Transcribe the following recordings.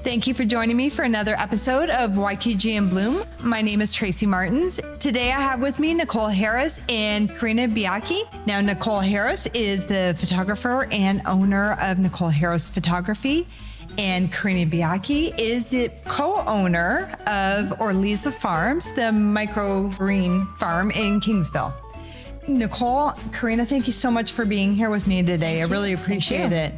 Thank you for joining me for another episode of YQG in Bloom. My name is Tracy Martins. Today I have with me Nicole Harris and Karina Biaki. Now, Nicole Harris is the photographer and owner of Nicole Harris Photography, and Karina Biaki is the co-owner of Orliza Farms, the microgreen farm in Kingsville. Nicole, Karina, thank you so much for being here with me today. I really appreciate it.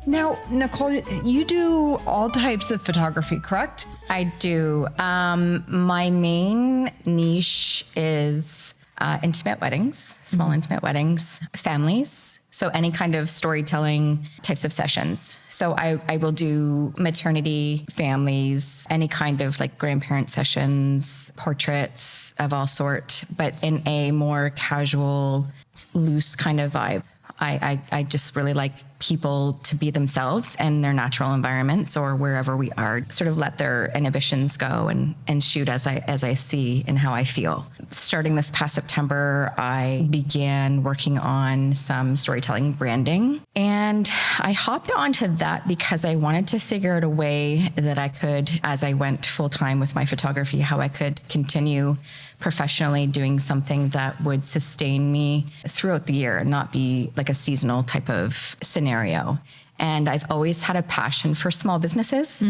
Now, Nicole, you do all types of photography, correct? I do. My main niche is intimate weddings, small intimate weddings, families. So any kind of storytelling types of sessions. So I will do maternity, families, any kind of like grandparent sessions, portraits of all sort, but in a more casual, loose kind of vibe. I just really like people to be themselves in their natural environments or wherever we are, sort of let their inhibitions go and shoot as I see and how I feel. Starting this past September, I began working on some storytelling branding, and I hopped onto that because I wanted to figure out a way that I could, as I went full time with my photography, how I could continue professionally doing something that would sustain me throughout the year and not be like a seasonal type of scenario. And I've always had a passion for small businesses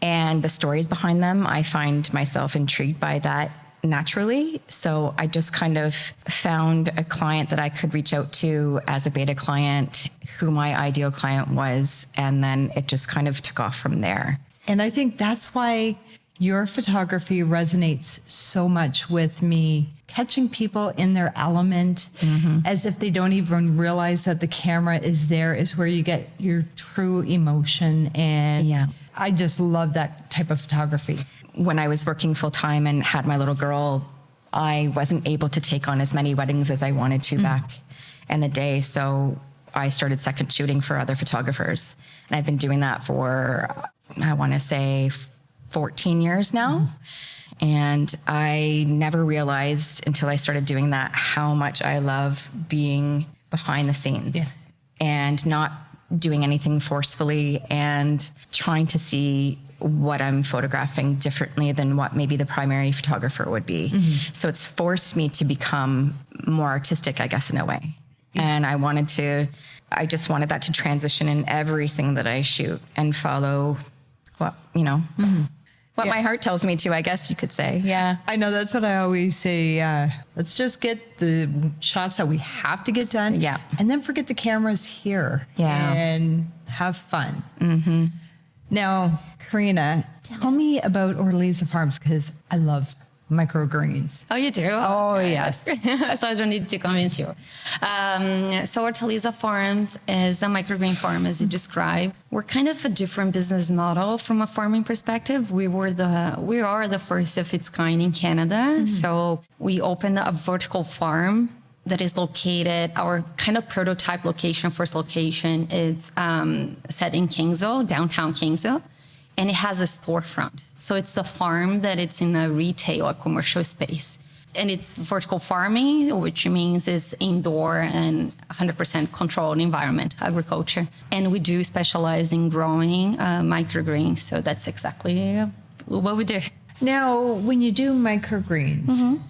and the stories behind them. I find myself intrigued by that naturally. So I just kind of found a client that I could reach out to as a beta client, who my ideal client was. And then it just kind of took off from there. And I think that's why your photography resonates so much with me, catching people in their element as if they don't even realize that the camera is there is where you get your true emotion. And I just love that type of photography. When I was working full time and had my little girl, I wasn't able to take on as many weddings as I wanted to back in the day. So I started second shooting for other photographers. And I've been doing that for, I want to say, 14 years now. And I never realized until I started doing that how much I love being behind the scenes and not doing anything forcefully and trying to see what I'm photographing differently than what maybe the primary photographer would be. So it's forced me to become more artistic, I guess, in a way. And I just wanted that to transition in everything that I shoot and follow what, what my heart tells me to, I guess you could say. Yeah. I know that's what I always say. Let's just get the shots that we have to get done. Yeah. And then forget the cameras here. Yeah. And have fun. Now, Karina, tell me about Orliza Farms, because I love microgreens. Oh, you do? Oh, yes. So I don't need to convince you. So Orliza Farms is a microgreen farm, as you described. We're kind of a different business model from a farming perspective. We are the first of its kind in Canada. So we opened a vertical farm that is located, our kind of prototype location, first location, it's set in Kingsville, downtown Kingsville. And it has a storefront. So it's a farm that it's in a retail or commercial space. And it's vertical farming, which means it's indoor and 100% controlled environment, agriculture. And we do specialize in growing microgreens. So that's exactly what we do. Now, when you do microgreens,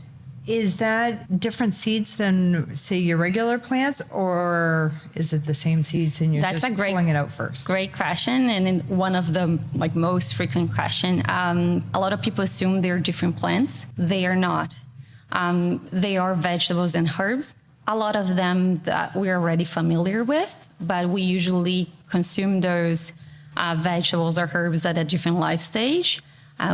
is that different seeds than, say, your regular plants, or is it the same seeds and you're just pulling it out first? Great question, and one of the most frequent question. A lot of people assume they're different plants. They are not. They are vegetables and herbs. A lot of them that we're already familiar with, but we usually consume those vegetables or herbs at a different life stage.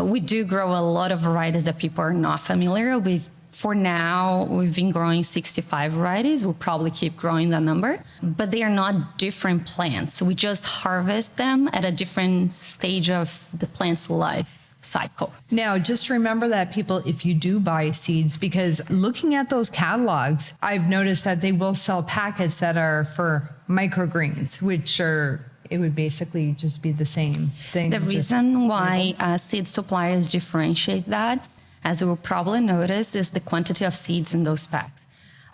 We do grow a lot of varieties that people are not familiar with. For now, we've been growing 65 varieties. We'll probably keep growing that number, but they are not different plants. We just harvest them at a different stage of the plant's life cycle. Now, just remember that, people, if you do buy seeds, because looking at those catalogs, I've noticed that they will sell packets that are for microgreens, which are, it would basically just be the same thing. The reason why seed suppliers differentiate that, as you will probably notice, is the quantity of seeds in those packs.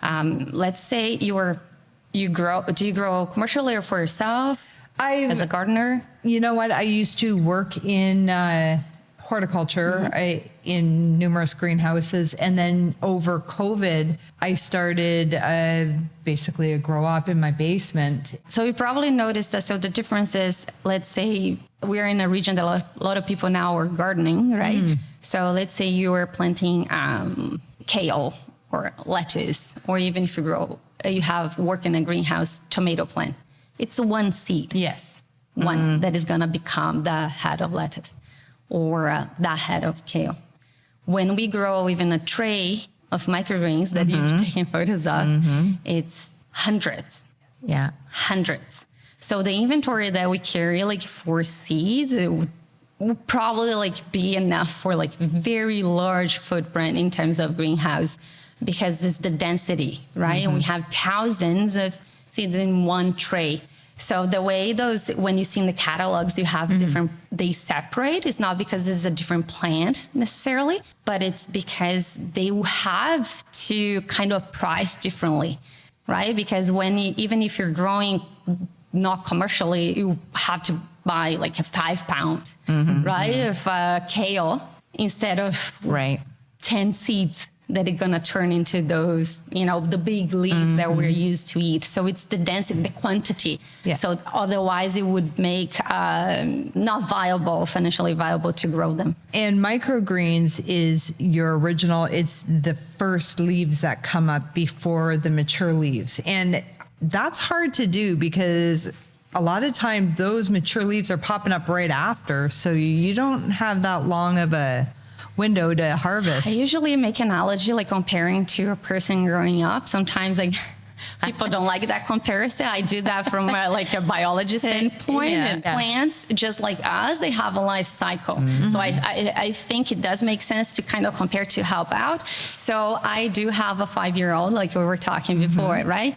Let's say you're Do you grow commercially or for yourself as a gardener? You know what? I used to work in horticulture in numerous greenhouses. And then over COVID, I started basically a grow up in my basement. So you probably noticed that. So the difference is, let's say we're in a region that a lot of people now are gardening, right? So let's say you are planting kale or lettuce, or even if you have work in a greenhouse tomato plant. It's one seed. Yes. One that is going to become the head of lettuce or the head of kale. When we grow even a tray of microgreens that you've taken photos of, it's hundreds. Yeah. Hundreds. So the inventory that we carry like for seeds, it would probably like be enough for like very large footprint in terms of greenhouse, because it's the density, right? And we have thousands of seeds in one tray. So the way when you see in the catalogs, you have different, they separate. It's not because this is a different plant necessarily, but it's because they have to kind of price differently, right? Because even if you're growing not commercially, you have to buy like a 5 pound, right? Of kale instead of 10 seeds that are gonna turn into those, the big leaves that we're used to eat. So it's the density, the quantity. Yeah. So otherwise it would make not financially viable to grow them. And microgreens is your original, it's the first leaves that come up before the mature leaves. And that's hard to do because a lot of times those mature leaves are popping up right after. So you don't have that long of a window to harvest. I usually make an analogy like comparing to a person growing up. Sometimes people don't like that comparison. I do that from like a biology standpoint. And plants, just like us, they have a life cycle. So I think it does make sense to kind of compare to help out. So I do have a 5-year-old, like we were talking before, right?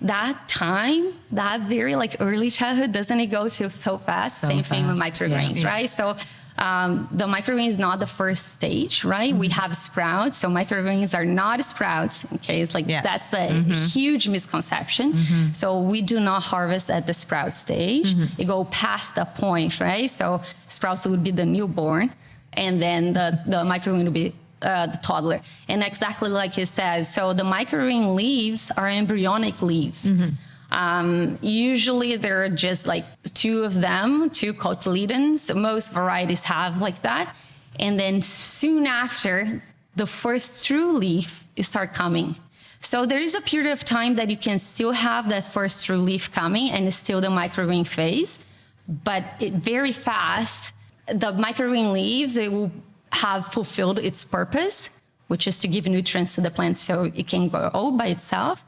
That time, that very like early childhood, doesn't it go so fast? Same thing with microgreens, right? So the microgreen is not the first stage, right? We have sprouts. So microgreens are not sprouts. Okay. It's like, that's a huge misconception. So we do not harvest at the sprout stage. You go past the point, right? So sprouts would be the newborn, and then the microgreen would be the toddler. And exactly like you said, so the microgreen leaves are embryonic leaves. Usually there are just like 2 of them, 2 cotyledons. Most varieties have like that. And then soon after, the first true leaf start coming. So there is a period of time that you can still have that first true leaf coming and it's still the microgreen phase. But very fast, the microgreen leaves, it will have fulfilled its purpose, which is to give nutrients to the plant so it can grow by itself.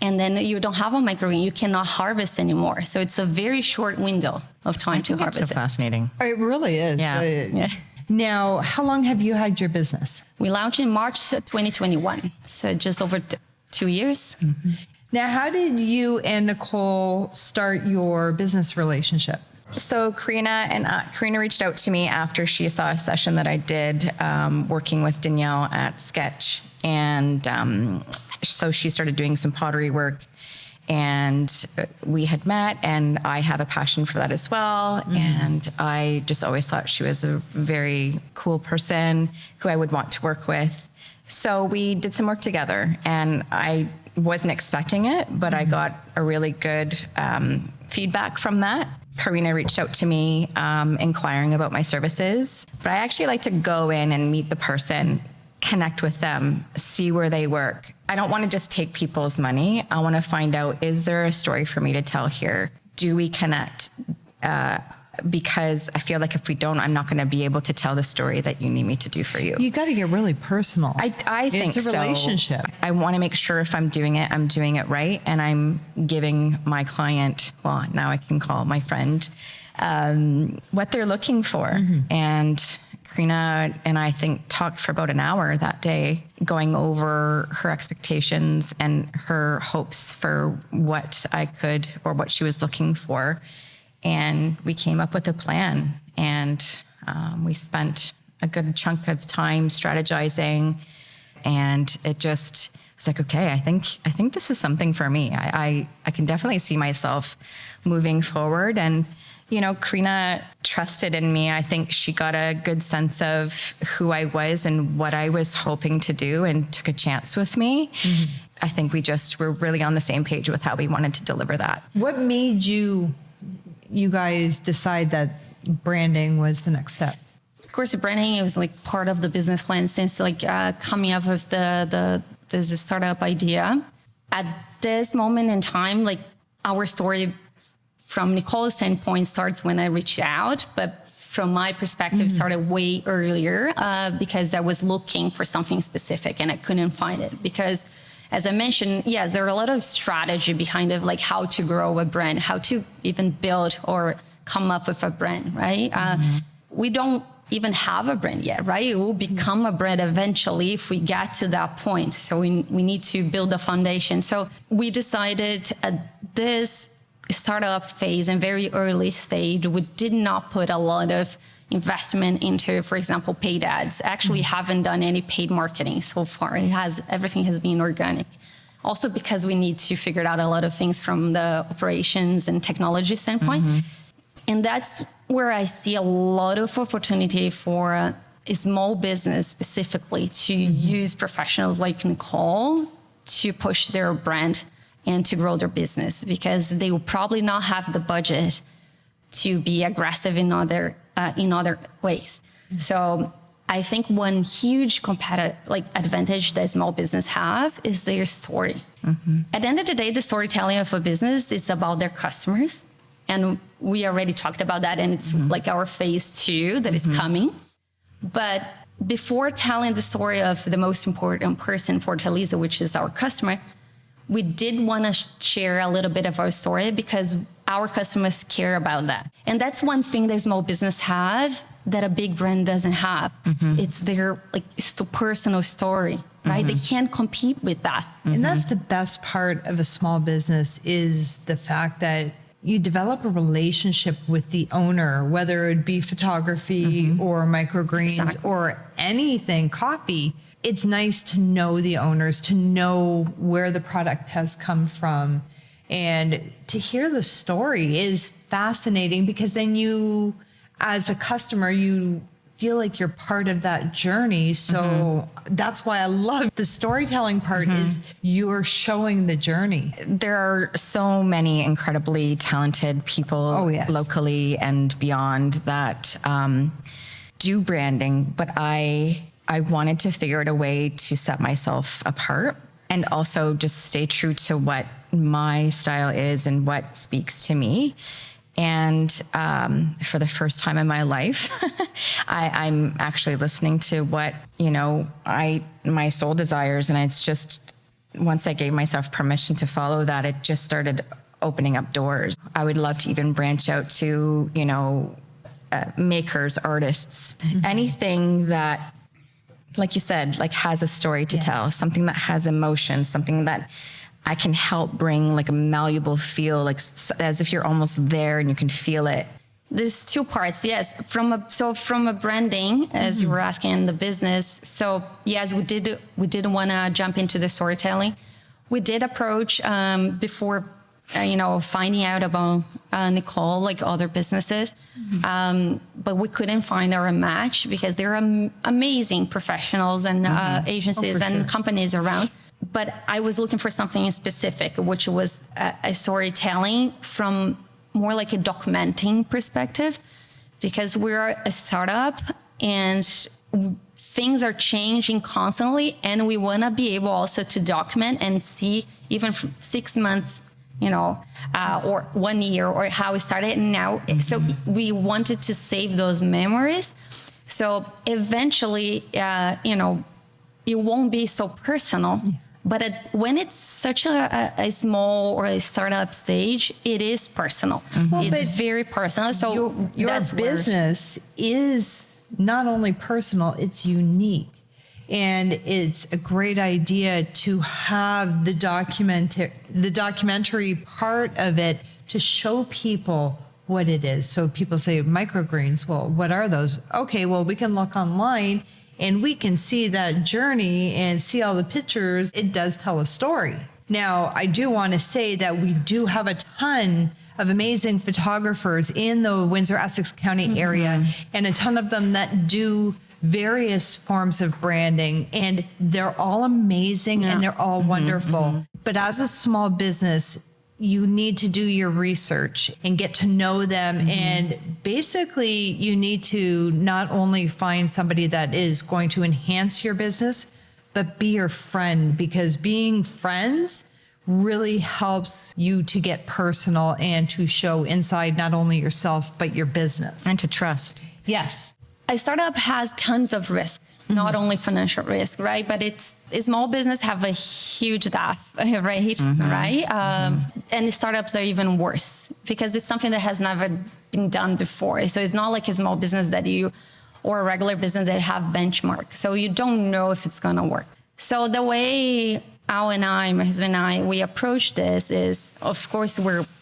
And then you don't have a microgreen, you cannot harvest anymore. So it's a very short window of time to harvest It's so fascinating. It really is. Yeah. Now, how long have you had your business? We launched in March 2021, so just over 2 years. Now, how did you and Nicole start your business relationship? So Karina reached out to me after she saw a session that I did working with Danielle at Sketch. And so she started doing some pottery work, and we had met, and I have a passion for that as well. And I just always thought she was a very cool person who I would want to work with. So we did some work together, and I wasn't expecting it, but I got a really good feedback from that. Karina reached out to me inquiring about my services, but I actually like to go in and meet the person, connect with them, see where they work. I don't want to just take people's money. I want to find out, is there a story for me to tell here? Do we connect? Because I feel like if we don't, I'm not going to be able to tell the story that you need me to do for you. You got to get really personal. I think so. It's a relationship. I want to make sure if I'm doing it right. And I'm giving my client, well, now I can call my friend, what they're looking for. And Karina and I think talked for about an hour that day, going over her expectations and her hopes for what I could, or what she was looking for. And we came up with a plan, and we spent a good chunk of time strategizing, and it just was like, okay, I think this is something for me. I can definitely see myself moving forward. And, you know, Karina trusted in me. I think she got a good sense of who I was and what I was hoping to do and took a chance with me. Mm-hmm. I think we just were really on the same page with how we wanted to deliver that. What made you guys decide that branding was the next step? Of course, the branding, it was like part of the business plan since like coming up with this startup idea. At this moment in time, like our story from Nicole's standpoint starts when I reached out, but from my perspective, started way earlier because I was looking for something specific and I couldn't find it. Because as I mentioned, yes, there are a lot of strategy behind of like how to grow a brand, how to even build or come up with a brand, right? We don't even have a brand yet, right? It will become a brand eventually if we get to that point. So we need to build a foundation. So we decided at this startup phase and very early stage, we did not put a lot of investment into, for example, paid ads. Actually haven't done any paid marketing so far. Everything has been organic. Also because we need to figure out a lot of things from the operations and technology standpoint. And that's where I see a lot of opportunity for a small business specifically to use professionals like Nicole to push their brand and to grow their business, because they will probably not have the budget to be aggressive in other ways. So I think one huge competitive advantage that small business have is their story. At the end of the day, the storytelling of a business is about their customers. And we already talked about that, and it's like our phase 2 that is coming. But before telling the story of the most important person for Taliza, which is our customer, we did want to share a little bit of our story because our customers care about that. And that's one thing that small business have that a big brand doesn't have. It's their personal story, right? They can't compete with that. And that's the best part of a small business, is the fact that you develop a relationship with the owner, whether it be photography or microgreens or anything, coffee. It's nice to know the owners, to know where the product has come from. And to hear the story is fascinating, because then you, as a customer, you feel like you're part of that journey. So that's why I love the storytelling part, is you're showing the journey. There are so many incredibly talented people locally and beyond that do branding, but I wanted to figure out a way to set myself apart and also just stay true to what my style is and what speaks to me. And for the first time in my life, I'm actually listening to what, my soul desires. And it's just, once I gave myself permission to follow that, it just started opening up doors. I would love to even branch out to, makers, artists, anything that, like you said, has a story to tell, something that has emotion, something that I can help bring a malleable feel, as if you're almost there and you can feel it. There's 2 parts, yes. From a branding, as you were asking, in the business. So yes, we did want to jump into the storytelling. We did approach before, finding out about Nicole, other businesses, but we couldn't find our match because there are amazing professionals and agencies and companies around. But I was looking for something specific, which was a storytelling from more like a documenting perspective, because we're a startup and things are changing constantly. And we want to be able also to document and see even from 6 months, or 1 year, or how it started and now. So we wanted to save those memories. So eventually, it won't be so personal. But when it's such a small or a startup stage, it is personal. It's very personal. So your business is not only personal, it's unique. And it's a great idea to have the documentary part of it to show people what it is. So people say microgreens. Well, what are those? Okay, well, we can look online and we can see that journey and see all the pictures. It does tell a story. Now, I do want to say that we do have a ton of amazing photographers in the Windsor-Essex County area, and a ton of them that do various forms of branding, and they're all amazing and they're all wonderful. But as a small business, you need to do your research and get to know them. And basically, you need to not only find somebody that is going to enhance your business, but be your friend, because being friends really helps you to get personal and to show inside not only yourself, but your business. And to trust. Yes. A startup has tons of risk, not only financial risk, right? But a small business have a huge death rate, right? And startups are even worse because it's something that has never been done before. So it's not like a small business or a regular business that have benchmark. So you don't know if it's gonna work. So the way Al and I, my husband and I, we approach this is, of course,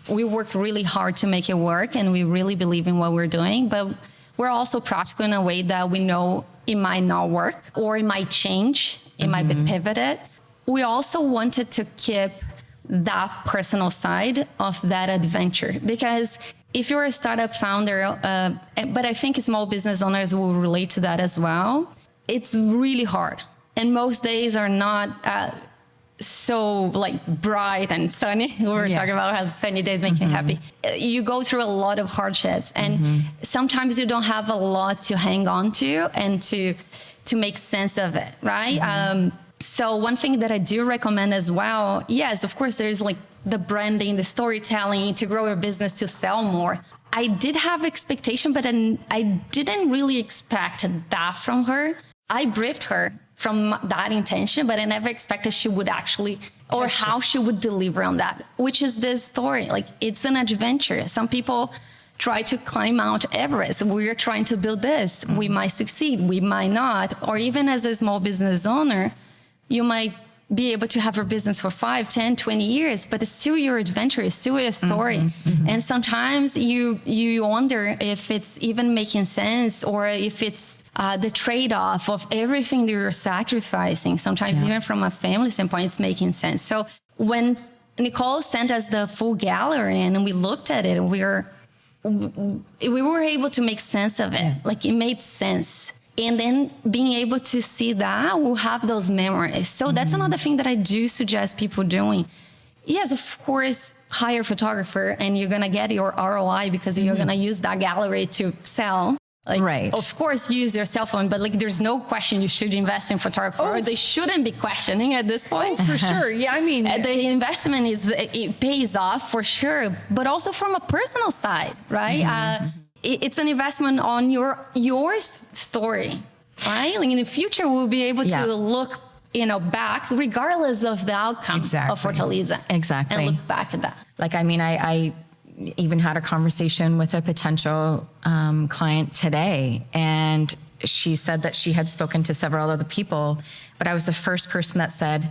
we work really hard to make it work, and we really believe in what we're doing, but we're also practical in a way that we know it might not work, or it might change, it might be pivoted. We also wanted to keep that personal side of that adventure, because if you're a startup founder, but I think small business owners will relate to that as well, it's really hard. And most days are not so like bright and sunny. We were talking about how sunny days make you happy. You go through a lot of hardships, and sometimes you don't have a lot to hang on to and to make sense of it, right? So one thing that I do recommend as well, yes, of course, there's like the branding, the storytelling to grow your business, to sell more. I did have expectation, but I didn't really expect that from her. I briefed her from that intention, but I never expected she would actually, or how she would deliver on that, which is this story. Like, it's an adventure. Some people try to climb Mount Everest. We're trying to build this. We might succeed, we might not. Or even as a small business owner, you might be able to have your business for 5, 10, 20 years, but it's still your adventure, it's still your story. And sometimes you wonder if it's even making sense, or if it's the trade-off of everything that you're sacrificing. Sometimes even from a family standpoint, it's making sense. So when Nicole sent us the full gallery and we looked at it, we were able to make sense of it. Like, it made sense. And then being able to see that, we'll have those memories. So that's another thing that I do suggest people doing. Yes, of course, hire a photographer and you're going to get your ROI because you're going to use that gallery to sell. Like, right. Of course, use your cell phone, but like, there's no question you should invest in photography, or they shouldn't be questioning at this point. For sure. Yeah, I mean, the investment it pays off for sure, but also from a personal side, right? It's an investment on your story, right? Like, in the future, we'll be able to look, back, regardless of the outcome of Fortaleza. Exactly. And look back at that. Like, I mean, I even had a conversation with a potential client today, and she said that she had spoken to several other people, but I was the first person that said,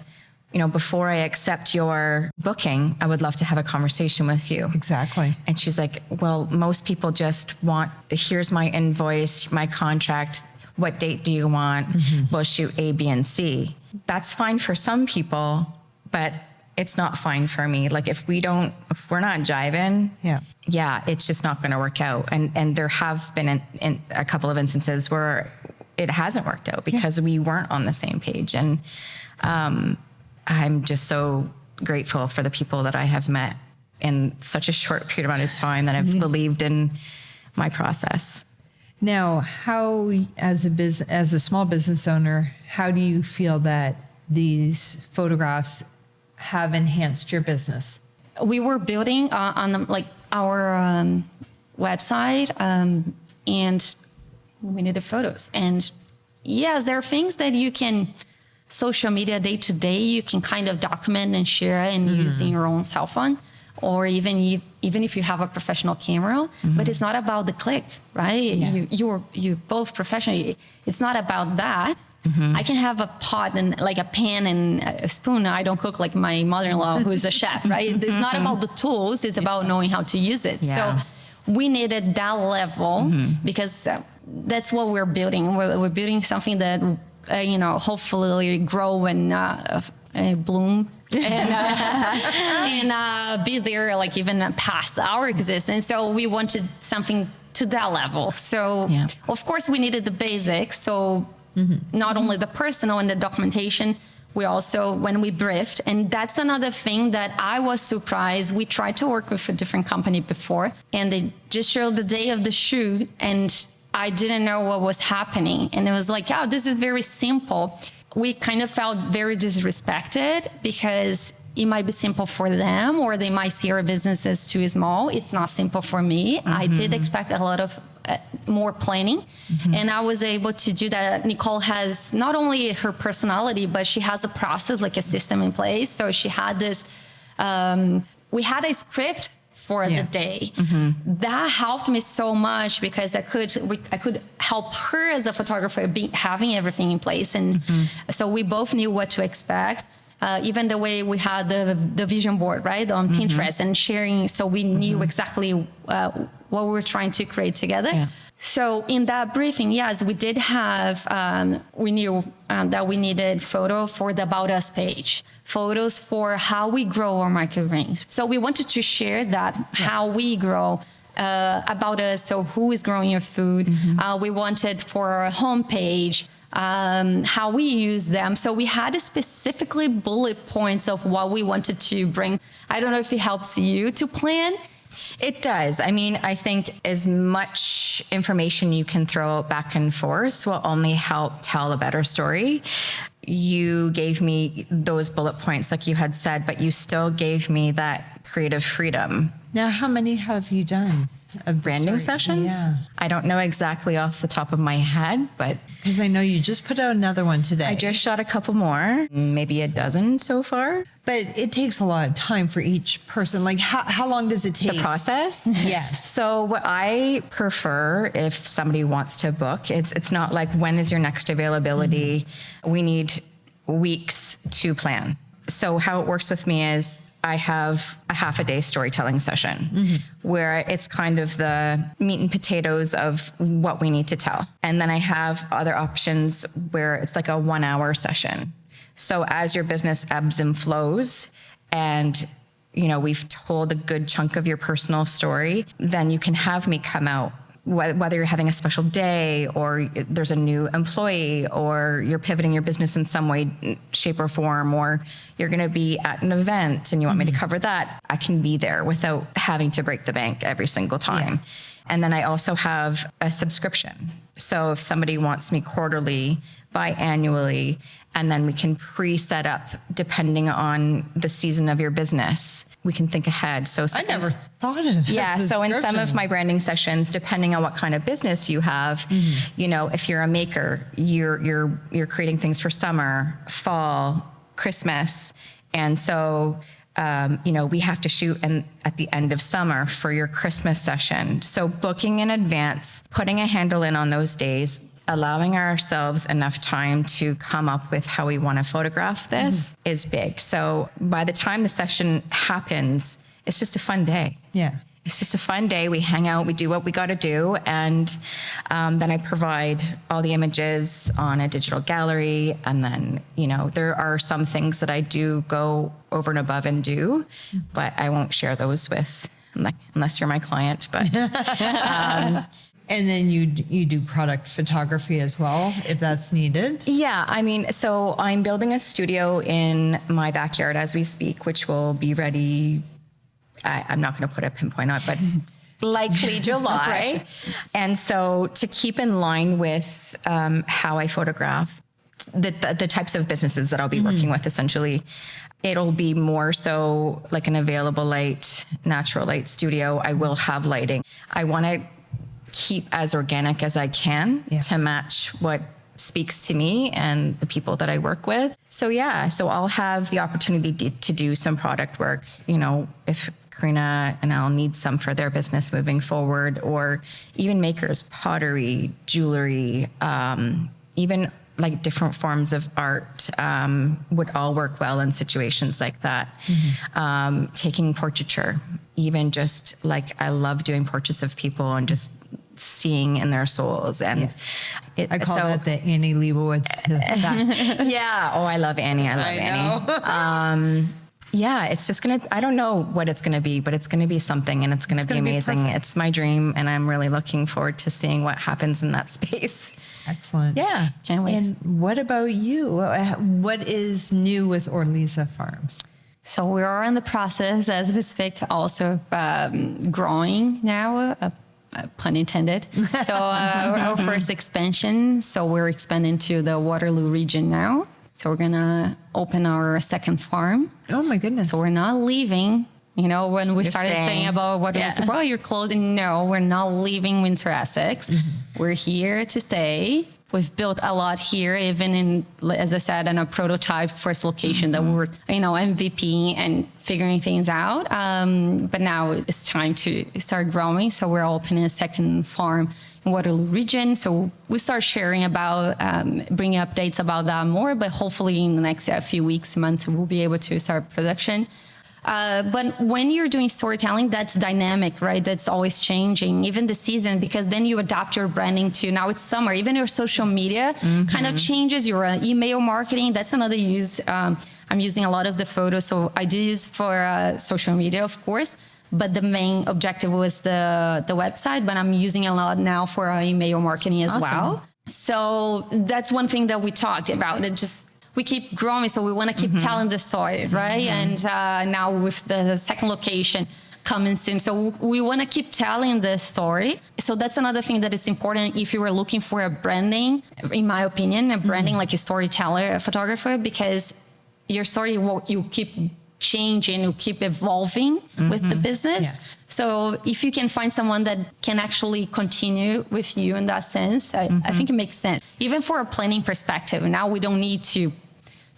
before I accept your booking, I would love to have a conversation with you. Exactly. And she's like, well, most people just want, here's my invoice, my contract. What date do you want? We'll shoot A, B, and C. That's fine for some people, but it's not fine for me. Like, if we're not jiving, it's just not going to work out. And there have been in a couple of instances where it hasn't worked out because we weren't on the same page. And I'm just so grateful for the people that I have met in such a short period amount of time that have believed in my process. Now, how, as a small business owner, how do you feel that these photographs have enhanced your business? We were building on our website, and we needed photos. And yes, there are things that you can, social media day to day, you can kind of document and share and using your own cell phone, or even if you have a professional camera, but it's not about the click, right? You're both professional. It's not about that. I can have a pot and like a pan and a spoon. I don't cook like my mother-in-law, who's a chef, right? It's not about the tools. It's about knowing how to use it. So we needed that level because that's what we're building. We're building something that, hopefully grow and bloom and be there like even past our existence. So we wanted something to that level. So of course we needed the basics. So not only the personal and the documentation, we also, when we briefed, and that's another thing that I was surprised. We tried to work with a different company before, and they just showed the day of the shoot, and I didn't know what was happening. And it was like, oh, this is very simple. We kind of felt very disrespected because it might be simple for them, or they might see our business as too small. It's not simple for me. I did expect a lot of more planning, and I was able to do that. Nicole has not only her personality, but she has a process, like a system in place. So she had this, we had a script for the day. That helped me so much because I could help her as a photographer having everything in place. And so we both knew what to expect. Even the way we had the vision board, right, on Pinterest and sharing, so we knew exactly what we were trying to create together. Yeah. So in that briefing, yes, we did have, we knew that we needed photo for the About Us page, photos for how we grow our microgreens. So we wanted to share that, how we grow, about us, so who is growing your food. We wanted for our homepage, how we use them. So we had specifically bullet points of what we wanted to bring. I don't know if it helps you to plan. It does. I mean, I think as much information you can throw back and forth will only help tell a better story. You gave me those bullet points, like you had said, but you still gave me that creative freedom. Now, how many have you done? Of branding sessions? Yeah. I don't know exactly off the top of my head, but because I know you just put out another one today. I just shot a couple more, maybe a dozen so far. But it takes a lot of time for each person. Like how long does it take? The process? Yes. So what I prefer, if somebody wants to book, it's not like, when is your next availability? We need weeks to plan. So how it works with me is I have a half a day storytelling session where it's kind of the meat and potatoes of what we need to tell. And then I have other options where it's like a 1 hour session. So as your business ebbs and flows and, you know, we've told a good chunk of your personal story, then you can have me come out, whether you're having a special day or there's a new employee or you're pivoting your business in some way, shape or form, or you're going to be at an event and you want me to cover that, I can be there without having to break the bank every single time. Yeah. And then I also have a subscription. So if somebody wants me quarterly, biannually, and then we can pre-set up depending on the season of your business. We can think ahead. So I never thought of yeah. So in some of my branding sessions, depending on what kind of business you have, you know, if you're a maker, you're creating things for summer, fall, Christmas, and so you know, we have to shoot at the end of summer for your Christmas session. So booking in advance, putting a handle in on those days, allowing ourselves enough time to come up with how we want to photograph this is big. So by the time the session happens, it's just a fun day. Yeah. It's just a fun day. We hang out, we do what we got to do. And then I provide all the images on a digital gallery. And then, you know, there are some things that I do go over and above and do, but I won't share those with, unless you're my client. But and then you do product photography as well, if that's needed? Yeah, I mean, so I'm building a studio in my backyard as we speak, which will be ready, I'm not going to put a pinpoint on it, but likely July. And so to keep in line with how I photograph, the types of businesses that I'll be working with, essentially, it'll be more so like an available light, natural light studio. I will have lighting. I want to keep as organic as I can to match what speaks to me and the people that I work with. So yeah, so I'll have the opportunity to do some product work, you know, if Karina and Al need some for their business moving forward, or even makers, pottery, jewelry, even like different forms of art would all work well in situations like that. Taking portraiture, even just like I love doing portraits of people and just seeing in their souls. And I call that the Annie Leibovitz effect. Yeah. Oh, I love Annie. I love Annie. Yeah, it's just I don't know what it's gonna be, but it's gonna be something, and it's gonna be amazing. It's my dream, and I'm really looking forward to seeing what happens in that space. Excellent. Yeah. Can't wait. And what about you? What is new with Orliza Farms? So we are in the process, as we speak, also of growing now, pun intended. So our first expansion. So we're expanding to the Waterloo region now. So we're gonna open our second farm. Oh my goodness. So we're not leaving. You know, when we You're started staying. saying about well, you're closing. No, we're not leaving Windsor, Essex. We're here to stay. We've built a lot here, even in, as I said, in a prototype first location that we were, MVP and figuring things out. But now it's time to start growing. So we're opening a second farm in Waterloo region. So we start sharing about, bringing updates about that more, but hopefully in the next few weeks, months, we'll be able to start production. But when you're doing storytelling, that's dynamic, right? That's always changing, even the season, because then you adapt your branding to now it's summer. Even your social media kind of changes, your email marketing. That's another use. I'm using a lot of the photos. So I do use for social media, of course, but the main objective was the website, but I'm using a lot now for email marketing as well. So that's one thing that we talked about. We keep growing, so we want to keep telling the story, right? And now with the second location coming soon, so we want to keep telling the story. So that's another thing that is important if you were looking for a branding, in my opinion, a branding like a storyteller, a photographer, because your story you keep changing, you keep evolving with the business. Yes. So if you can find someone that can actually continue with you in that sense, I think it makes sense. Even for a planning perspective, now we don't need to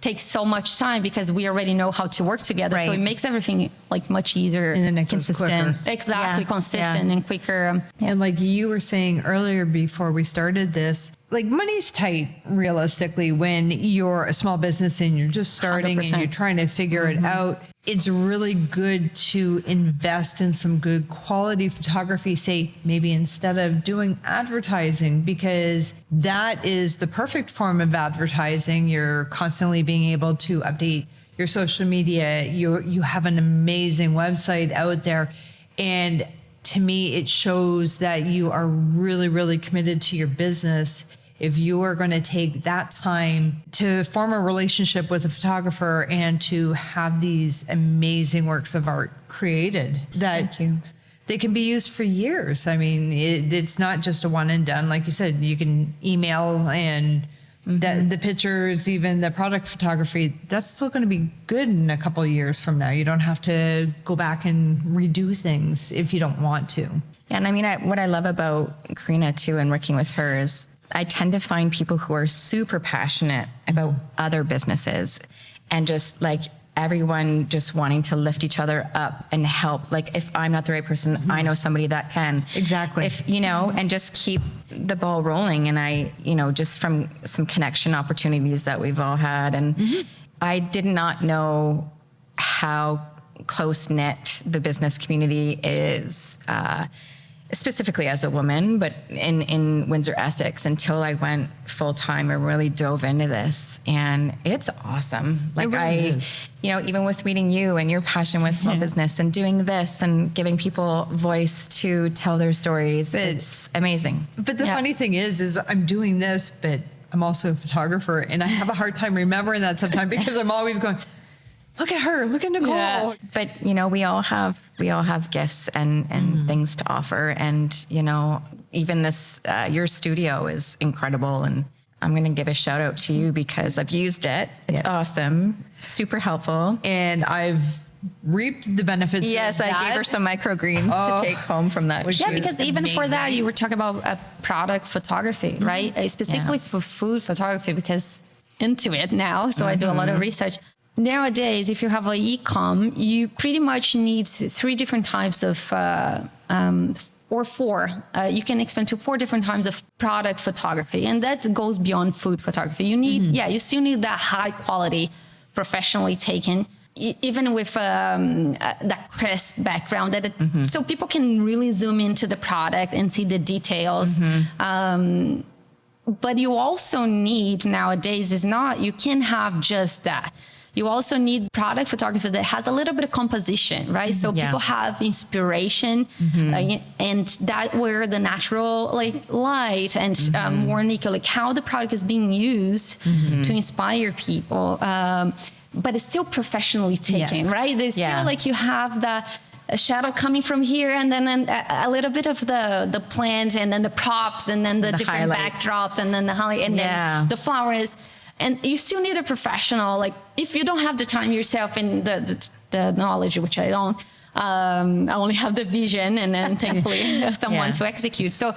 take so much time because we already know how to work together. Right. So it makes everything like much easier. And then it goes Consistent. quicker. Exactly, Yeah. consistent and quicker. And like you were saying earlier before we started this, like money's tight realistically when you're a small business and you're just starting 100%. and you're trying to figure it out. It's really good to invest in some good quality photography, say maybe instead of doing advertising, because that is the perfect form of advertising. You're constantly being able to update your social media. You have an amazing website out there. And to me, it shows that you are really, really committed to your business. If you are going to take that time to form a relationship with a photographer and to have these amazing works of art created, that they can be used for years. I mean, it's not just a one and done. Like you said, you can email and the pictures, even the product photography, that's still going to be good in a couple of years from now. You don't have to go back and redo things if you don't want to. And I mean, what I love about Karina too and working with her is I tend to find people who are super passionate about other businesses and just like everyone just wanting to lift each other up and help. Like if I'm not the right person, I know somebody that can. Exactly. If, and just keep the ball rolling. And I, just from some connection opportunities that we've all had. And I did not know how close knit the business community is, specifically as a woman, but in Windsor, Essex, until I went full time and really dove into this. And it's awesome. Like even with meeting you and your passion with small business and doing this and giving people voice to tell their stories, it's amazing. But the funny thing is I'm doing this, but I'm also a photographer, and I have a hard time remembering that sometimes because I'm always going, look at her, look at Nicole. Yeah. But we all have gifts and things to offer. And, even this, your studio is incredible. And I'm going to give a shout out to you because I've used it. It's awesome. Super helpful. And I've reaped the benefits. Yes, of I that. gave her some microgreens to take home from that. Yeah, because even for that, you were talking about product photography, right? Specifically for food photography, because into it now. So I do a lot of research. Nowadays, if you have an e-com, you pretty much need 3 different types of, or 4. You can expand to 4 different types of product photography, and that goes beyond food photography. You need, you still need that high quality, professionally taken, even with that crisp background, so people can really zoom into the product and see the details. But you also need nowadays you can't have just that. You also need product photography that has a little bit of composition, right? So people have inspiration, and that where the natural like light and more Nicole, like how the product is being used to inspire people. But it's still professionally taken, right? There's still like you have a shadow coming from here, and then a little bit of the plant, and then the props, and then the different highlights. backdrops, and then the highlight, and then the flowers. And you still need a professional. Like if you don't have the time yourself and the knowledge, which I don't, I only have the vision, and then thankfully someone to execute. So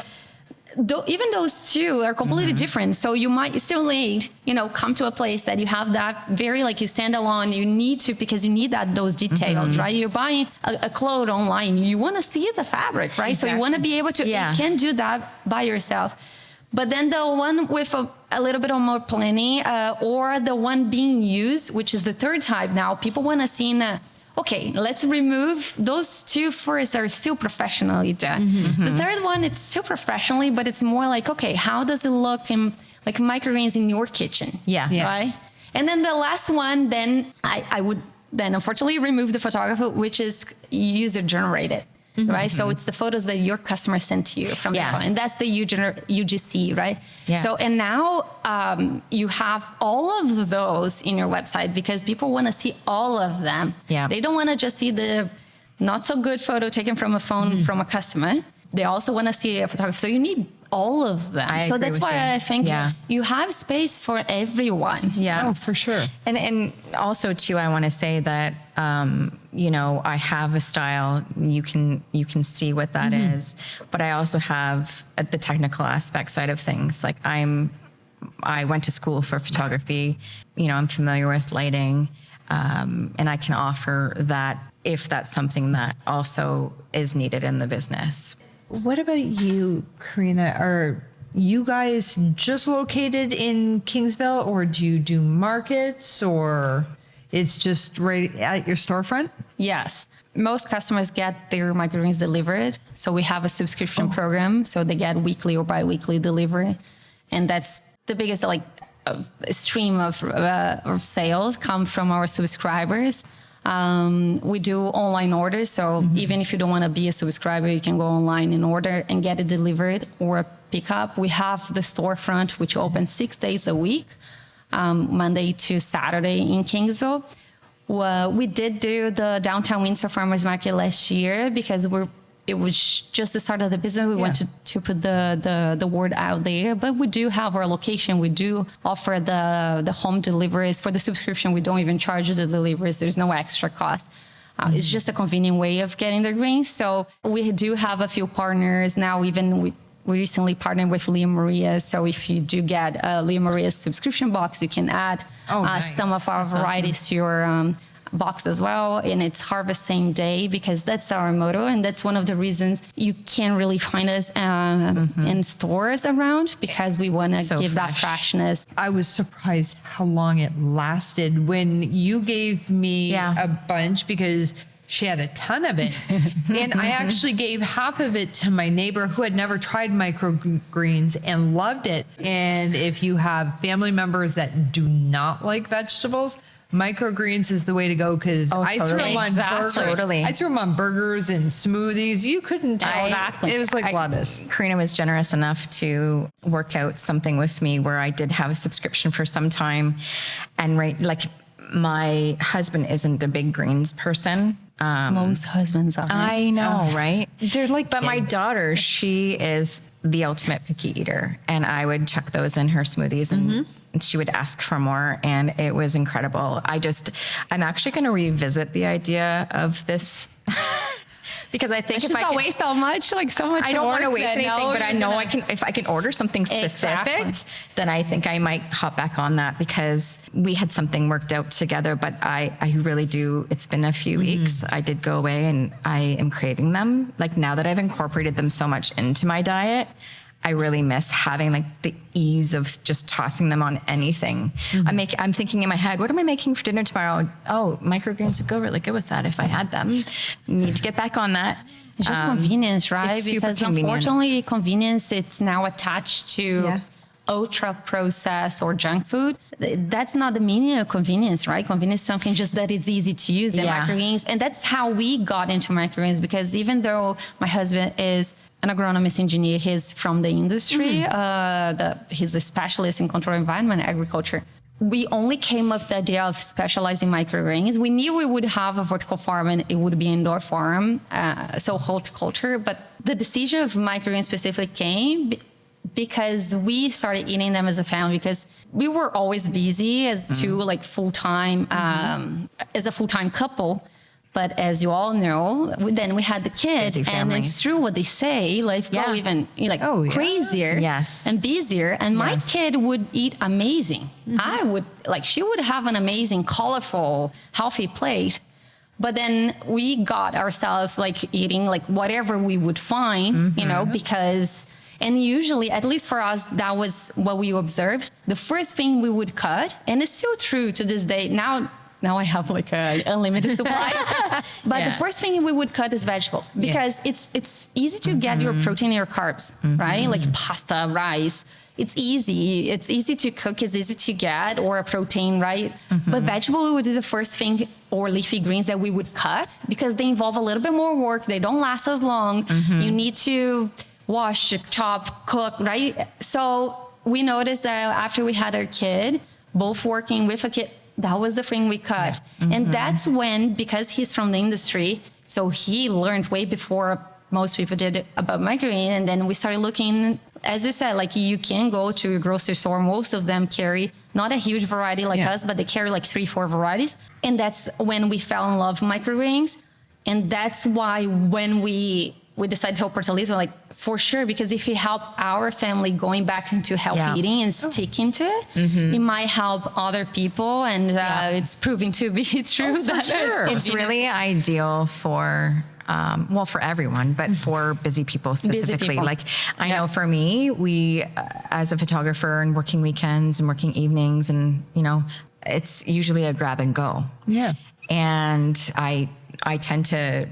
even those two are completely different. So you might still need, come to a place that you have that very like you stand alone. You need to, because you need those details, right? You're buying a cloth online. You want to see the fabric, right? So you want to be able to, you can't do that by yourself. But then the one with a little bit of more planning, or the one being used, which is the third type now, people want to see okay, let's remove those two first are still professionally done. The third one, it's still professionally, but it's more like, okay, how does it look in like microgreens in your kitchen? Right? And then the last one, then I would then unfortunately remove the photographer, which is user generated. Right? So it's the photos that your customer sent to you from the phone. And that's the UGC, right? So, and now you have all of those in your website because people want to see all of them. They don't want to just see the not so good photo taken from a phone from a customer. They also want to see a photographer. So you need all of them. So that's why I think you have space for everyone. Oh, for sure. And also too, I want to say that, I have a style, you can see what that is, but I also have the technical aspect side of things. Like I went to school for photography, I'm familiar with lighting, and I can offer that if that's something that also is needed in the business. What about you, Karina? Are you guys just located in Kingsville, or do you do markets, or it's just right at your storefront? Yes. Most customers get their microgreens delivered. So we have a subscription program. So they get weekly or bi-weekly delivery. And that's the biggest stream of sales come from our subscribers. We do online orders. So even if you don't want to be a subscriber, you can go online and order and get it delivered or pick up. We have the storefront, which opens 6 days a week, Monday to Saturday in Kingsville. Well, we did do the downtown Windsor Farmers Market last year because it was just the start of the business. We wanted to put the word out there, but we do have our location. We do offer the home deliveries. For the subscription, we don't even charge the deliveries. There's no extra cost. It's just a convenient way of getting the greens. So we do have a few partners now. Even we recently partnered with Leah Maria's. So if you do get a Leah Maria's subscription box, you can add some of our varieties to your box as well. And it's harvest same day because that's our motto. And that's one of the reasons you can't really find us in stores around, because we want to give that freshness. I was surprised how long it lasted when you gave me a bunch, because she had a ton of it. And I actually gave half of it to my neighbor who had never tried microgreens and loved it. And if you have family members that do not like vegetables, microgreens is the way to go, because I threw them on burgers. I threw them on burgers and smoothies. You couldn't tell. It was like lettuce. Karina was generous enough to work out something with me where I did have a subscription for some time. And my husband isn't a big greens person. Most husbands are. I know, right? They're like But kids. my daughter, she is the ultimate picky eater, and I would chuck those in her smoothies, and she would ask for more, and it was incredible. I'm actually going to revisit the idea of this because I think if I waste so much I don't want to waste anything, but I know if I can order something specific, then I think I might hop back on that, because we had something worked out together, but I really do. It's been a few weeks. I did go away and I am craving them. Like now that I've incorporated them so much into my diet, I really miss having the ease of just tossing them on anything. I'm thinking in my head, what am I making for dinner tomorrow? Oh, microgreens would go really good with that if I had them. Need to get back on that. It's just convenience, right? It's super because convenient. Unfortunately, convenience, it's now attached to ultra processed or junk food. That's not the meaning of convenience, right? Convenience is something just that is easy to use. And microgreens, and that's how we got into microgreens, because even though my husband is an agronomist engineer, he's from the industry, he's a specialist in controlled environment agriculture. We only came up with the idea of specializing microgreens. We knew we would have a vertical farm and it would be indoor farm, so horticulture. But the decision of microgreens specifically came because we started eating them as a family, because we were always busy as two like full-time, as a full-time couple. But as you all know, then we had the kid, and it's true what they say, life go even crazier and busier. And my kid would eat amazing. I would she would have an amazing, colorful, healthy plate. But then we got ourselves eating whatever we would find, because, and usually, at least for us, that was what we observed. The first thing we would cut, and it's still true to this day. Now I have a unlimited supply. But the first thing we would cut is vegetables, because it's easy to get your protein and your carbs, right? Like pasta, rice. It's easy. It's easy to cook. It's easy to get, or a protein, right? But vegetable would be the first thing, or leafy greens that we would cut, because they involve a little bit more work. They don't last as long. You need to wash, chop, cook, right? So we noticed that after we had our kid, both working with a kid, that was the thing we cut. And that's when, because he's from the industry, so he learned way before most people did about microgreen. And then we started looking, as you said, you can go to a grocery store. Most of them carry not a huge variety us, but they carry 3-4 varieties. And that's when we fell in love with microgreens. And that's why when we decided to help Hortaliza, for sure, because if we help our family going back into healthy eating and sticking to it, it might help other people. And it's proving to be true. It's really ideal for, for everyone, but for busy people specifically. I know for me, we, as a photographer and working weekends and working evenings, and, it's usually a grab and go. Yeah. And I tend to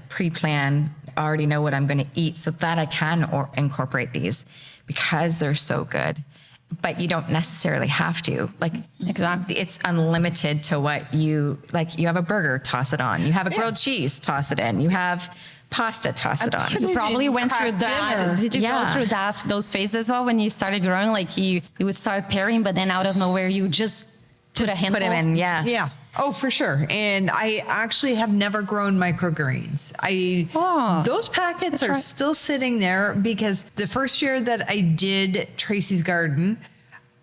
pre-plan, already know what I'm going to eat, so that I can incorporate these, because they're so good. But you don't necessarily have to. Exactly. It's unlimited to what you you have a burger, toss it on. You have a grilled cheese, toss it in. You have pasta, toss it on. You probably went through that. Did you go through those phases as well when you started growing? You would start pairing, but then out of nowhere you just put a handful. Put them in, Yeah. Oh, for sure. And I actually have never grown microgreens. Those packets are still sitting there, because the first year that I did Tracy's garden,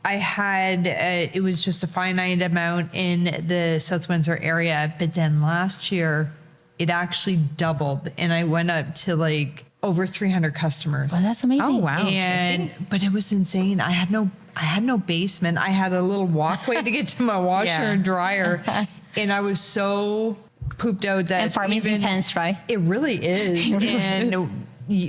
I had, it was just a finite amount in the South Windsor area. But then last year it actually doubled, and I went up to over 300 customers. Well, that's amazing. Oh, wow. But it was insane. I had no basement. I had a little walkway to get to my washer and dryer. And I was so pooped out that... And farming's intense, right? It really is. And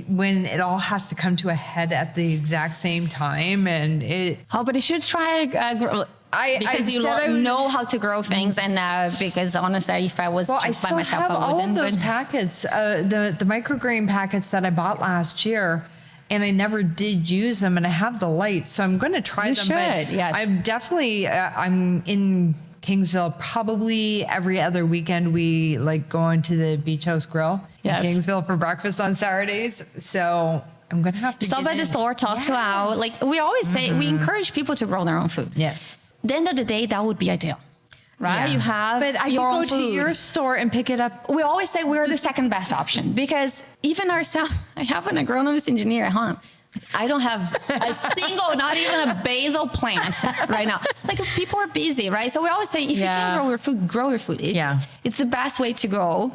when it all has to come to a head at the exact same time, and it... Oh, but you should try... because you know how to grow things, and because honestly, if I was just by myself, I all of those packets, the microgreen packets that I bought last year, and I never did use them, and I have the lights, so I'm going to try them. You should, yes. I'm definitely, I'm in Kingsville probably every other weekend. We going to the Beach House Grill in Kingsville for breakfast on Saturdays, so I'm going to have to stop by the store, talk to Al. We always say, we encourage people to grow their own food. Yes. At the end of the day, that would be ideal, right? You have but I your can own go to food. your store and pick it up. We always say we're the second best option, because even ourselves, I have an agronomist engineer at home. I don't have a single, not even a basil plant right now. People are busy, right? So we always say, if you can grow your food. It's the best way to go.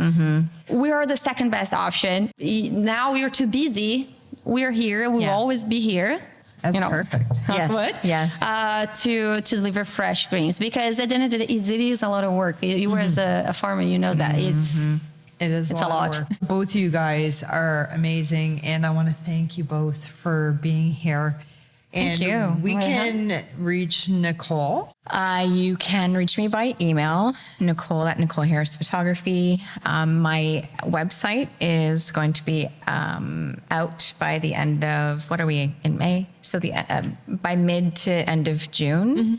We are the second best option. Now we are too busy. We're here. We'll always be here. That's perfect. Yes. To deliver fresh greens, because at the end of the day, it is a lot of work. You as a farmer, you know that it's a lot. Of work. Both of you guys are amazing, and I want to thank you both for being here And you. we can reach Nicole. You can reach me by email, Nicole at Nicole Harris Photography. My website is going to be out by the end of, what are we in May? So by mid to end of June.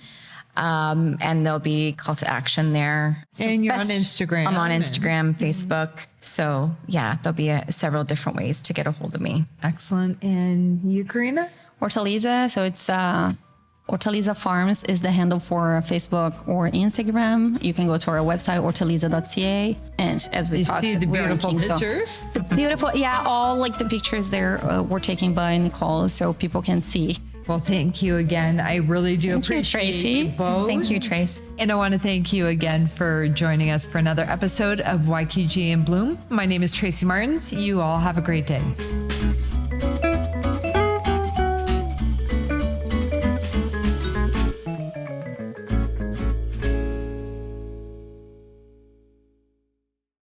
And there'll be call to action there. So And you're on Instagram. I'm on Instagram, Facebook. So yeah, there'll be several different ways to get a hold of me. Excellent. And you, Karina? Hortaliza. So it's Hortaliza Farms is the handle for Facebook or Instagram. You can go to our website, hortaliza.ca. And as we talked, See the we're beautiful ranking, so- pictures? The beautiful, yeah, all like the pictures there were taken by Nicole so people can see. Well, thank you again. I really do Thank you, appreciate Tracy. you both. Thank you, Trace. And I want to thank you again for joining us for another episode of YQG in Bloom. My name is Tracy Martins. You all have a great day.